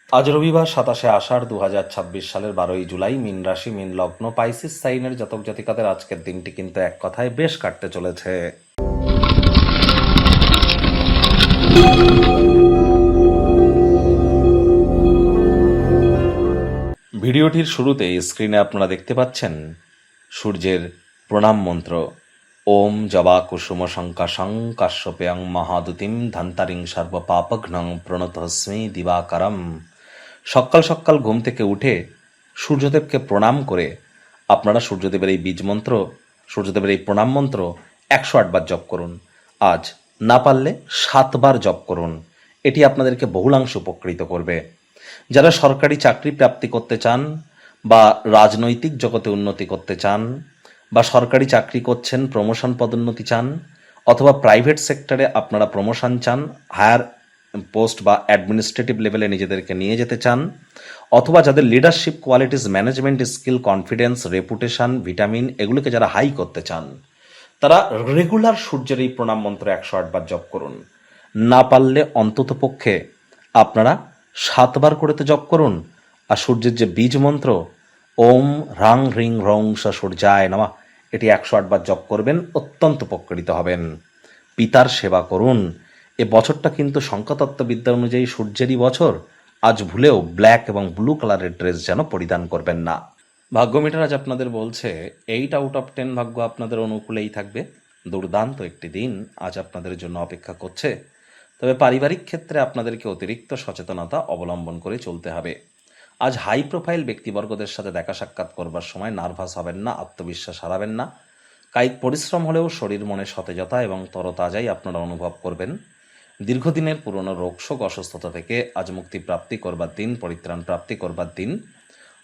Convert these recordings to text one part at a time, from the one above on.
আজ রবিবার ২৭শে আষাঢ় ২০২৬ সালের ১২ই জুলাই, মীন রাশি, মীন লগ্ন, পাইসিস সাইনের জাতক জাতিকাদের আজকের দিনটি কিন্তু এক কথায় বেশ কাটতে চলেছে। ভিডিওটির শুরুতে স্ক্রিনে আপনারা দেখতে পাচ্ছেন সূর্যের প্রণাম মন্ত্র। ওম জবা কুসুম শঙ্কাশং কাশ্যপেয়ং মহাদুতিম ধন্তারিং সর্বপাপঘ্নং প্রণতস্মি দিবাকরম। সকাল সকাল ঘুম থেকে উঠে সূর্যদেবকে প্রণাম করে আপনারা সূর্যদেবের এই বীজ মন্ত্র, সূর্যদেবের এই প্রণাম মন্ত্র ১০৮ বার জপ করুন। আজ না পারলে ৭ বার জপ করুন। এটি আপনাদেরকে বহুলাংশ উপকৃত করবে। যারা সরকারি চাকরি প্রাপ্তি করতে চান বা রাজনৈতিক জগতে উন্নতি করতে চান বা সরকারি চাকরি করছেন, প্রমোশন পদোন্নতি চান, অথবা প্রাইভেট সেক্টরে আপনারা প্রমোশন চান, হায়ার পোস্ট বা অ্যাডমিনিস্ট্রেটিভ লেভেলে নিজেদেরকে নিয়ে যেতে চান, অথবা যাদের leadership qualities, management skill, confidence, reputation, vitamin এগুলোকে যারা হাই করতে চান, তারা রেগুলার সূর্যের এই প্রণাম মন্ত্র ১০৮ বার জপ করুন। না পারলে অন্তত পক্ষে আপনারা ৭ বার করে তো জপ করুন। আর সূর্যের যে বীজ মন্ত্র ওম হ্রাং হ্রিং হ্রং স সূর্যায় নমঃ, এটি ১০৮ বার জপ করবেন, অত্যন্ত উপকৃত হবেন। পিতার সেবা করুন। এ বছরটা কিন্তু সংখ্যাতত্ত্ববিদ্যা অনুযায়ী সূর্যেরই বছর। আজ ভুলেও ব্ল্যাক এবং ব্লু কালারের ড্রেস যেন পরিধান করবেন না। ভাগ্য মিটার আজ আপনাদের বলছে 8/10 ভাগ্য আপনাদের অনুকূলেই থাকবে। দুর্দান্ত একটি দিন আজ আপনাদের জন্য অপেক্ষা করছে। তবে পারিবারিক ক্ষেত্রে আপনাদেরকে অতিরিক্ত সচেতনতা অবলম্বন করে চলতে হবে। আজ হাই প্রোফাইল ব্যক্তিবর্গদের সাথে দেখা সাক্ষাৎ করবার সময় নার্ভাস হবেন না, আত্মবিশ্বাস হারাবেন না। কায়িক পরিশ্রম হলেও শরীর মনে সতেজতা এবং তরতাজাই আপনারা অনুভব করবেন। দীর্ঘদিনের পুরনো রোগশোক, অসুস্থতা থেকে আজ মুক্তি প্রাপ্তি করবার দিন, পরিত্রাণ প্রাপ্তি করবার দিন।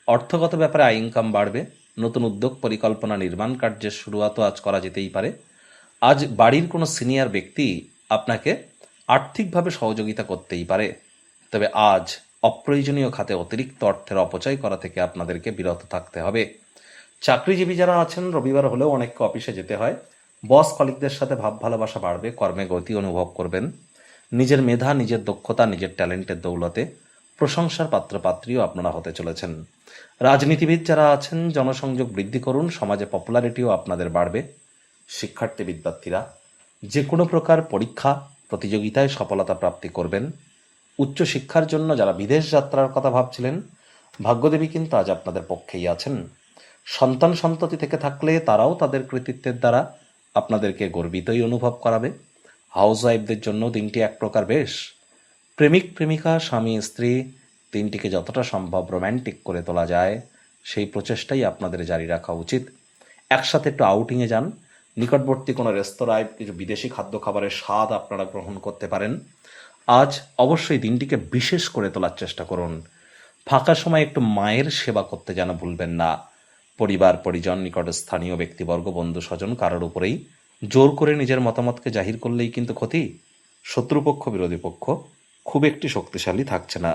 অর্থগত ব্যাপারে আয় ইনকাম বাড়বে। নতুন উদ্যোগ, পরিকল্পনা, নির্মাণ কার্যের শুরুয়াতও আজ করা যেতেই পারে। আজ বাড়ির কোনো সিনিয়র ব্যক্তি আপনাকে আর্থিকভাবে সহযোগিতা করতেই পারে। তবে আজ অপ্রয়োজনীয় খাতে অতিরিক্ত অর্থের অপচয় করা থেকে আপনাদেরকে বিরত থাকতে হবে। চাকরিজীবী যারা আছেন, রবিবার হলেও অনেককে অফিসে যেতে হয়। বস কলিগদের সাথে ভাব ভালোবাসা বাড়বে, কর্মে গতি অনুভব করবেন। নিজের মেধা, নিজের দক্ষতা, নিজের ট্যালেন্টের দৌলতে প্রশংসার পাত্রপাত্রীও আপনারা হতে চলেছেন। রাজনীতিবিদ যারা আছেন, জনসংযোগ বৃদ্ধি করুন, সমাজে পপুলারিটিও আপনাদের বাড়বে। শিক্ষার্থী বিদ্যার্থীরা যে কোনো প্রকার পরীক্ষা প্রতিযোগিতায় সফলতা প্রাপ্তি করবেন। উচ্চশিক্ষার জন্য যারা বিদেশ যাত্রার কথা ভাবছিলেন, ভাগ্যদেবী কিন্তু আজ আপনাদের পক্ষেই আছেন। সন্তান সন্ততি থেকে থাকলে তারাও তাদের কৃতিত্বের দ্বারা আপনাদেরকে গর্বিতই অনুভব করাবে। হাউসওয়াইফদের জন্য দিনটি এক প্রকার বেশ। প্রেমিক প্রেমিকা, স্বামী স্ত্রী দিনটিকে যতটা সম্ভব রোম্যান্টিক করে তোলা যায় সেই প্রচেষ্টাই আপনাদের জারি রাখা উচিত। একসাথে একটু আউটিংয়ে যান। নিকটবর্তী কোনো রেস্তোরাঁয় কিছু বিদেশি খাদ্য খাবারের স্বাদ আপনারা গ্রহণ করতে পারেন। আজ অবশ্যই দিনটিকে বিশেষ করে তোলার চেষ্টা করুন। ফাঁকা সময় একটু মায়ের সেবা করতে যেন ভুলবেন না। পরিবার পরিজন, নিকট স্থানীয় ব্যক্তিবর্গ, বন্ধু স্বজন কারোর উপরেই জোর করে নিজের মতামতকে জাহির করলেই কিন্তু ক্ষতি। শত্রুপক্ষ, বিরোধী পক্ষ খুব একটি শক্তিশালী থাকছে না।